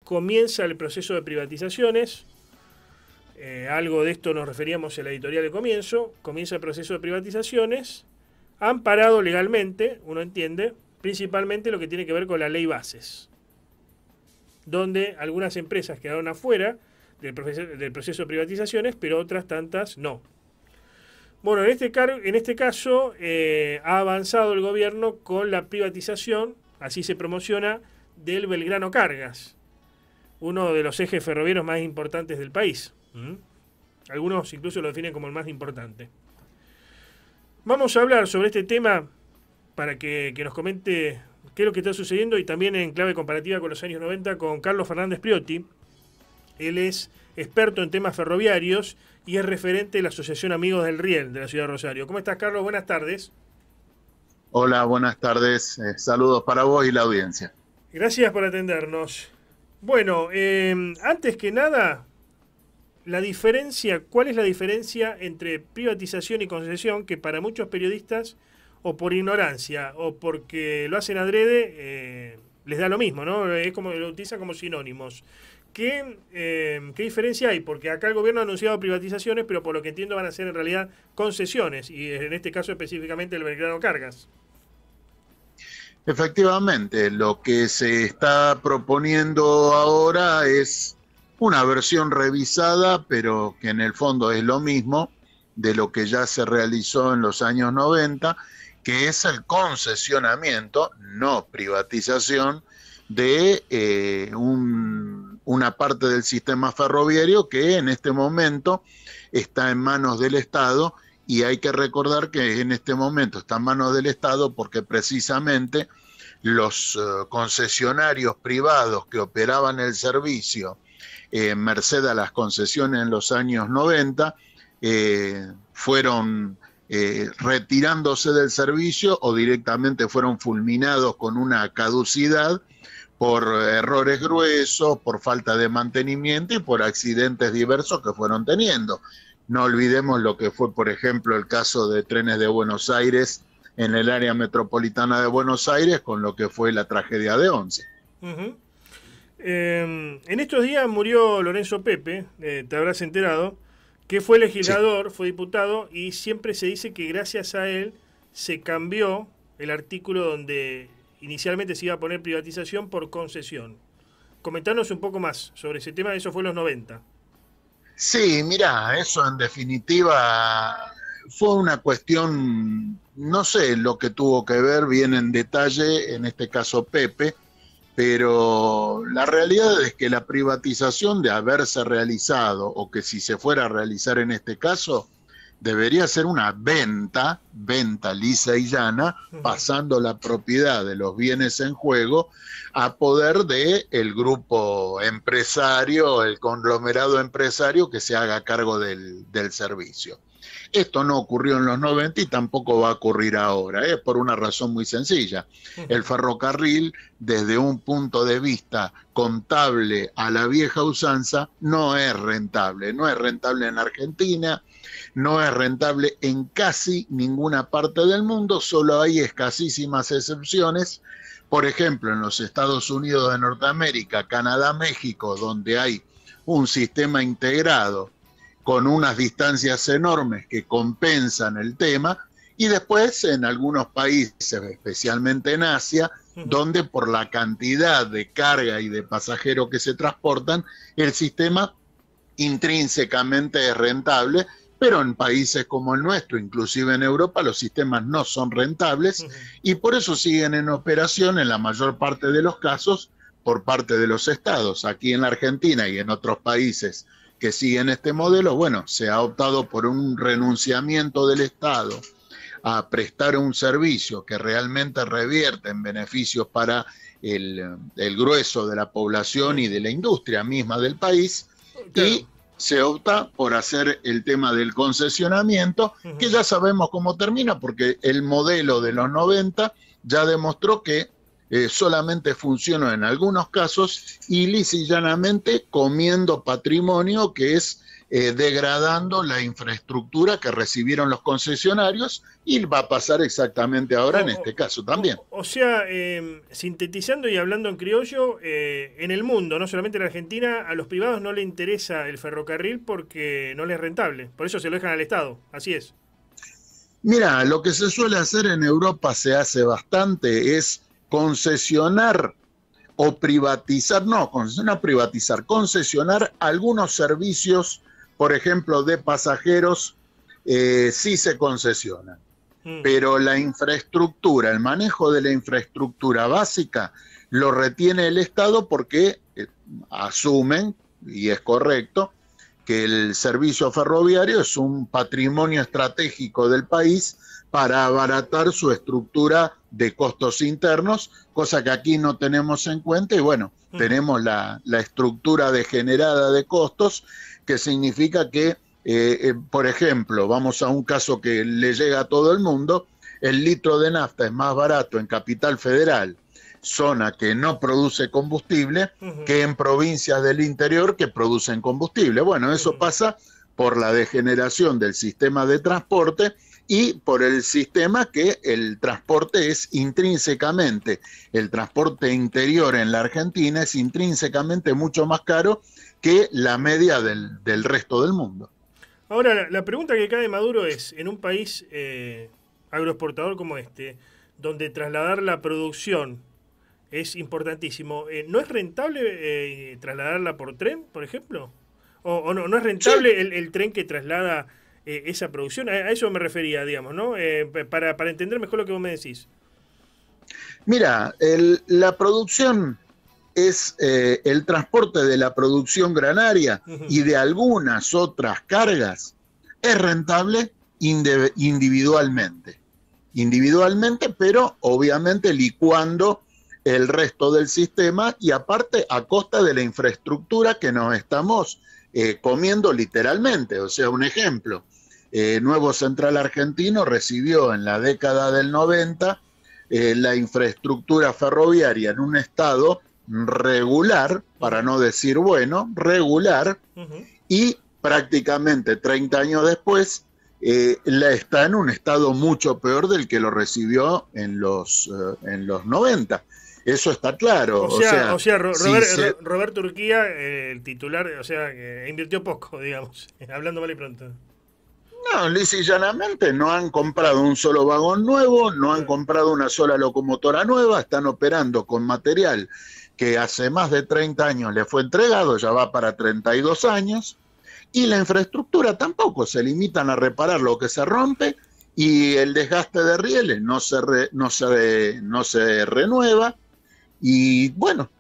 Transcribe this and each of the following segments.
comienza el proceso de privatizaciones. Algo de esto nos referíamos en la editorial de comienzo. Comienza el proceso de privatizaciones, amparado legalmente, uno entiende, principalmente lo que tiene que ver con la ley Bases, donde algunas empresas quedaron afuera del proceso de privatizaciones, pero otras tantas no. Bueno, en este caso ha avanzado el gobierno con la privatización, así se promociona, del Belgrano Cargas, uno de los ejes ferroviarios más importantes del país. Algunos incluso lo definen como el más importante. Vamos a hablar sobre este tema para que nos comente qué es lo que está sucediendo y también en clave comparativa con los años 90 con Carlos Fernández Priotti. Él es experto en temas ferroviarios y es referente de la Asociación Amigos del Riel de la Ciudad de Rosario. ¿Cómo estás, Carlos? Buenas tardes. Hola, buenas tardes. Saludos para vos y la audiencia. Gracias por atendernos. Bueno, antes que nada, ¿cuál es la diferencia entre privatización y concesión? Que para muchos periodistas, o por ignorancia, o porque lo hacen adrede, les da lo mismo, ¿no? Es como lo utilizan como sinónimos. ¿Qué diferencia hay? Porque acá el gobierno ha anunciado privatizaciones, pero por lo que entiendo van a ser en realidad concesiones, y en este caso específicamente el Belgrano Cargas. Efectivamente, lo que se está proponiendo ahora es una versión revisada, pero que en el fondo es lo mismo de lo que ya se realizó en los años 90, que es el concesionamiento, no privatización, de una parte del sistema ferroviario que en este momento está en manos del Estado, y hay que recordar que en este momento está en manos del Estado porque precisamente los concesionarios privados que operaban el servicio merced a las concesiones en los años 90 fueron retirándose del servicio o directamente fueron fulminados con una caducidad por errores gruesos, por falta de mantenimiento y por accidentes diversos que fueron teniendo. No olvidemos lo que fue, por ejemplo, el caso de Trenes de Buenos Aires en el área metropolitana de Buenos Aires, con lo que fue la tragedia de Once. En estos días murió Lorenzo Pepe, te habrás enterado, que fue legislador, sí, fue diputado, y siempre se dice que gracias a él se cambió el artículo donde inicialmente se iba a poner privatización por concesión. Comentanos un poco más sobre ese tema, eso fue en los 90. Sí, mirá, eso en definitiva fue una cuestión, no sé lo que tuvo que ver bien en detalle, en este caso Pepe, pero la realidad es que la privatización, de haberse realizado, o que si se fuera a realizar en este caso, debería ser una venta lisa y llana, pasando la propiedad de los bienes en juego a poder del grupo empresario, el conglomerado empresario que se haga cargo del servicio. Esto no ocurrió en los 90 y tampoco va a ocurrir ahora, por una razón muy sencilla. El ferrocarril, desde un punto de vista contable a la vieja usanza, no es rentable. No es rentable en Argentina, no es rentable en casi ninguna parte del mundo, solo hay escasísimas excepciones. Por ejemplo, en los Estados Unidos de Norteamérica, Canadá, México, donde hay un sistema integrado con unas distancias enormes que compensan el tema, y después en algunos países, especialmente en Asia, donde por la cantidad de carga y de pasajeros que se transportan, el sistema intrínsecamente es rentable, pero en países como el nuestro, inclusive en Europa, los sistemas no son rentables, y por eso siguen en operación en la mayor parte de los casos por parte de los estados. Aquí en la Argentina y en otros países que siguen este modelo, bueno, se ha optado por un renunciamiento del Estado a prestar un servicio que realmente revierte en beneficios para el grueso de la población y de la industria misma del país, y se opta por hacer el tema del concesionamiento, que ya sabemos cómo termina, porque el modelo de los 90 ya demostró que solamente funcionó en algunos casos y lisa y llanamente comiendo patrimonio, que es degradando la infraestructura que recibieron los concesionarios, y va a pasar exactamente ahora en este caso también. O sea, sintetizando y hablando en criollo, en el mundo, no solamente en Argentina, a los privados no les interesa el ferrocarril porque no les es rentable. Por eso se lo dejan al Estado. Así es. Mira, lo que se suele hacer en Europa, se hace bastante, es concesionar o privatizar, no, concesionar, privatizar, concesionar algunos servicios, por ejemplo, de pasajeros, sí se concesionan. Pero la infraestructura, el manejo de la infraestructura básica, lo retiene el Estado porque asumen, y es correcto, que el servicio ferroviario es un patrimonio estratégico del país para abaratar su estructura de costos internos, cosa que aquí no tenemos en cuenta, y bueno, tenemos la estructura degenerada de costos, que significa que, por ejemplo, vamos a un caso que le llega a todo el mundo, el litro de nafta es más barato en Capital Federal, zona que no produce combustible, que en provincias del interior que producen combustible. Bueno, eso pasa por la degeneración del sistema de transporte y por el sistema que el transporte es intrínsecamente, el transporte interior en la Argentina es intrínsecamente mucho más caro que la media del resto del mundo. Ahora, la pregunta que cae de Maduro es, en un país agroexportador como este, donde trasladar la producción es importantísimo, ¿no es rentable trasladarla por tren, por ejemplo? ¿O no es rentable sí. el tren que traslada esa producción? A eso me refería, digamos, ¿no? Para entender mejor lo que vos me decís. Mira, la producción es el transporte de la producción granaria y de algunas otras cargas, es rentable individualmente, pero obviamente licuando el resto del sistema y aparte a costa de la infraestructura que nos estamos comiendo literalmente. O sea, un ejemplo, Nuevo Central Argentino recibió en la década del 90 la infraestructura ferroviaria en un estado regular, para no decir bueno, regular, y prácticamente 30 años después está en un estado mucho peor del que lo recibió en los 90. Eso está claro. O sea, Roberto Urquía, el titular, o sea, invirtió poco, digamos, hablando mal y pronto. No, lisa y llanamente no han comprado un solo vagón nuevo, no han comprado una sola locomotora nueva, están operando con material que hace más de 30 años le fue entregado, ya va para 32 años, y la infraestructura tampoco, se limitan a reparar lo que se rompe y el desgaste de rieles no se renueva. Y bueno,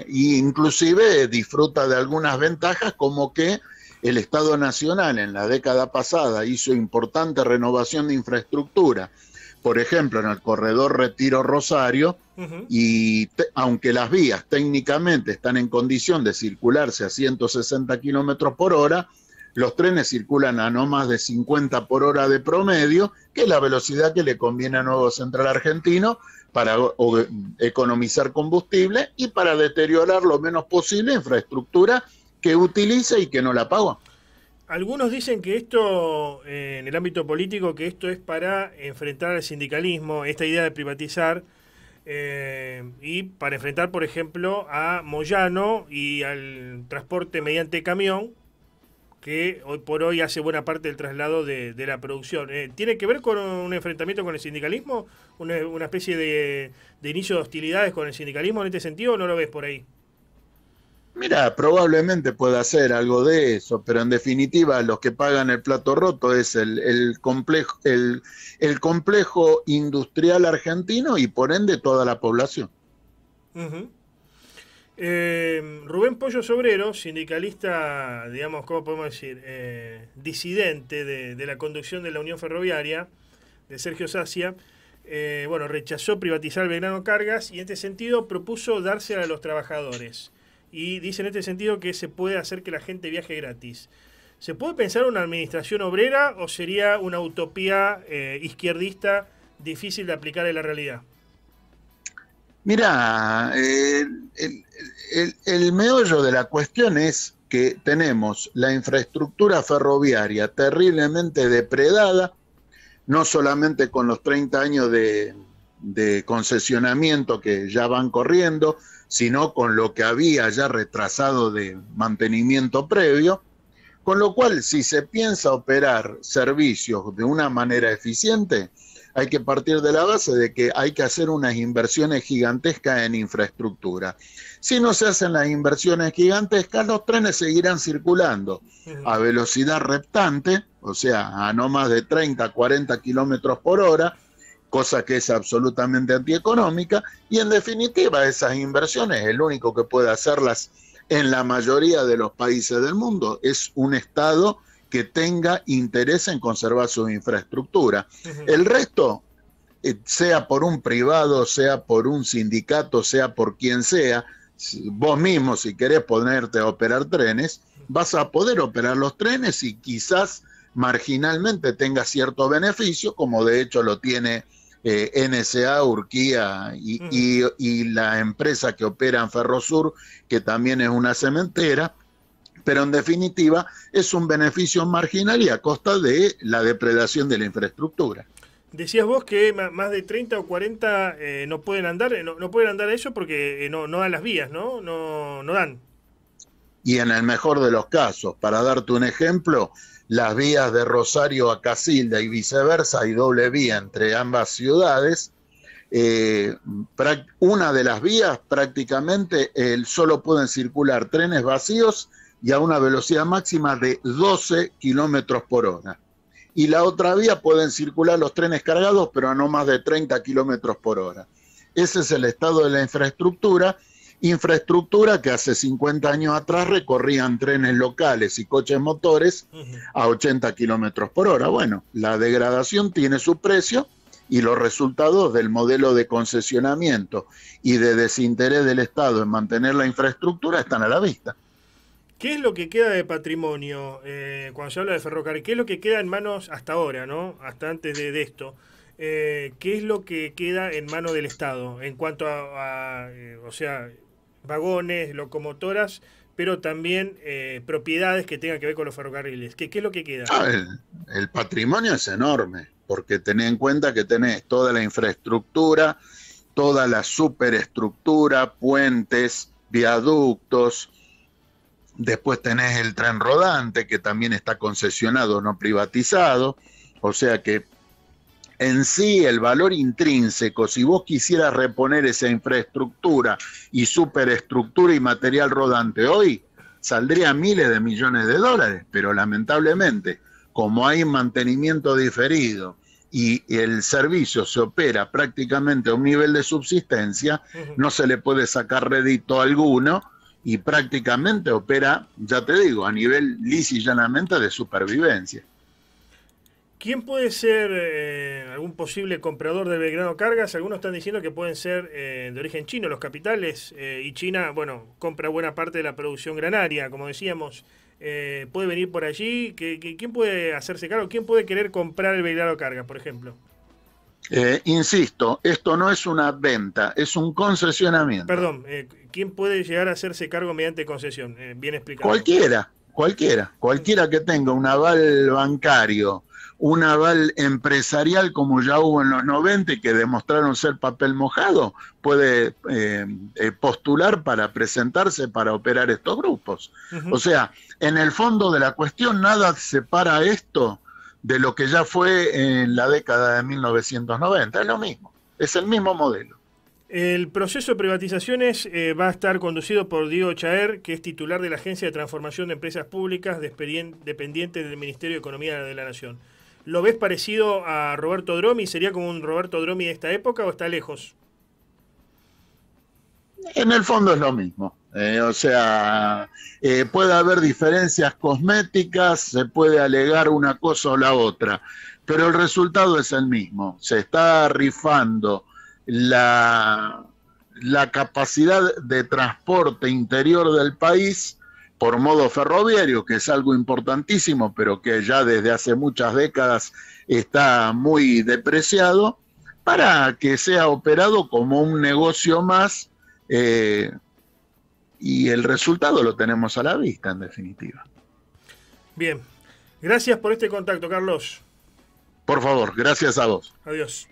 inclusive disfruta de algunas ventajas, como que el Estado Nacional en la década pasada hizo importante renovación de infraestructura, por ejemplo en el corredor Retiro-Rosario, y aunque las vías técnicamente están en condición de circularse a 160 kilómetros por hora, los trenes circulan a no más de 50 por hora de promedio, que es la velocidad que le conviene a Nuevo Central Argentino para economizar combustible y para deteriorar lo menos posible infraestructura que utiliza y que no la paga. Algunos dicen que esto, en el ámbito político, que esto es para enfrentar al sindicalismo, esta idea de privatizar, y para enfrentar, por ejemplo, a Moyano y al transporte mediante camión, que hoy por hoy hace buena parte del traslado de la producción. ¿Tiene que ver con un enfrentamiento con el sindicalismo? ¿Una especie de inicio de hostilidades con el sindicalismo en este sentido, o no lo ves por ahí? Mira, probablemente pueda ser algo de eso, pero en definitiva los que pagan el plato roto es el complejo industrial argentino y por ende toda la población. Rubén Pollo Sobrero, sindicalista, digamos, ¿cómo podemos decir? Disidente de la conducción de la Unión Ferroviaria, de Sergio Sacia, bueno, rechazó privatizar Belgrano Cargas y en este sentido propuso dársela a los trabajadores. Y dice en este sentido que se puede hacer que la gente viaje gratis. ¿Se puede pensar una administración obrera o sería una utopía izquierdista difícil de aplicar en la realidad? Mira, el meollo de la cuestión es que tenemos la infraestructura ferroviaria terriblemente depredada, no solamente con los 30 años de concesionamiento que ya van corriendo, sino con lo que había ya retrasado de mantenimiento previo, con lo cual si se piensa operar servicios de una manera eficiente, hay que partir de la base de que hay que hacer unas inversiones gigantescas en infraestructura. Si no se hacen las inversiones gigantescas, los trenes seguirán circulando a velocidad reptante, o sea, a no más de 30, 40 kilómetros por hora, cosa que es absolutamente antieconómica, y en definitiva esas inversiones, el único que puede hacerlas en la mayoría de los países del mundo es un Estado que tenga interés en conservar su infraestructura. El resto, sea por un privado, sea por un sindicato, sea por quien sea, vos mismo si querés ponerte a operar trenes, vas a poder operar los trenes y quizás marginalmente tenga cierto beneficio, como de hecho lo tiene NSA, Urquía y la empresa que opera en Ferrosur, que también es una cementera, pero en definitiva es un beneficio marginal y a costa de la depredación de la infraestructura. Decías vos que más de 30 o 40 no pueden andar, no pueden andar a eso porque no dan las vías, ¿no? No dan. Y en el mejor de los casos, para darte un ejemplo, las vías de Rosario a Casilda y viceversa, hay doble vía entre ambas ciudades. Una de las vías prácticamente solo pueden circular trenes vacíos y a una velocidad máxima de 12 kilómetros por hora. Y la otra vía pueden circular los trenes cargados, pero a no más de 30 kilómetros por hora. Ese es el estado de la infraestructura que hace 50 años atrás recorrían trenes locales y coches motores a 80 kilómetros por hora. Bueno, la degradación tiene su precio y los resultados del modelo de concesionamiento y de desinterés del Estado en mantener la infraestructura están a la vista. ¿Qué es lo que queda de patrimonio cuando se habla de ferrocarril? ¿Qué es lo que queda en manos hasta ahora, ¿no? Hasta antes de esto? ¿Qué es lo que queda en manos del Estado en cuanto a o sea, vagones, locomotoras, pero también propiedades que tengan que ver con los ferrocarriles? ¿Qué es lo que queda? El patrimonio es enorme, porque tened en cuenta que tenés toda la infraestructura, toda la superestructura, puentes, viaductos. Después tenés el tren rodante, que también está concesionado, no privatizado. O sea que en sí el valor intrínseco, si vos quisieras reponer esa infraestructura y superestructura y material rodante hoy, saldría miles de millones de dólares. Pero lamentablemente, como hay mantenimiento diferido y el servicio se opera prácticamente a un nivel de subsistencia, no se le puede sacar rédito alguno, y prácticamente opera, ya te digo, a nivel lisa y llanamente de supervivencia. ¿Quién puede ser algún posible comprador de Belgrano Cargas? Algunos están diciendo que pueden ser de origen chino los capitales, y China, bueno, compra buena parte de la producción granaria, como decíamos. ¿Puede venir por allí? ¿Quién puede hacerse cargo? ¿Quién puede querer comprar el Belgrano Cargas, por ejemplo? Insisto, esto no es una venta, es un concesionamiento. Perdón, ¿quién puede llegar a hacerse cargo mediante concesión? Bien explicado. Cualquiera que tenga un aval bancario, un aval empresarial como ya hubo en los 90 y que demostraron ser papel mojado, puede postular para presentarse para operar estos grupos. O sea, en el fondo de la cuestión nada separa esto de lo que ya fue en la década de 1990. Es lo mismo, es el mismo modelo. El proceso de privatizaciones va a estar conducido por Diego Chaer, que es titular de la Agencia de Transformación de Empresas Públicas dependiente del Ministerio de Economía de la Nación. ¿Lo ves parecido a Roberto Dromi? ¿Sería como un Roberto Dromi de esta época o está lejos? En el fondo es lo mismo. Puede haber diferencias cosméticas, se puede alegar una cosa o la otra, pero el resultado es el mismo. Se está rifando la capacidad de transporte interior del país por modo ferroviario, que es algo importantísimo, pero que ya desde hace muchas décadas está muy depreciado, para que sea operado como un negocio más, y el resultado lo tenemos a la vista, en definitiva. Bien, gracias por este contacto, Carlos. Por favor, gracias a vos. Adiós.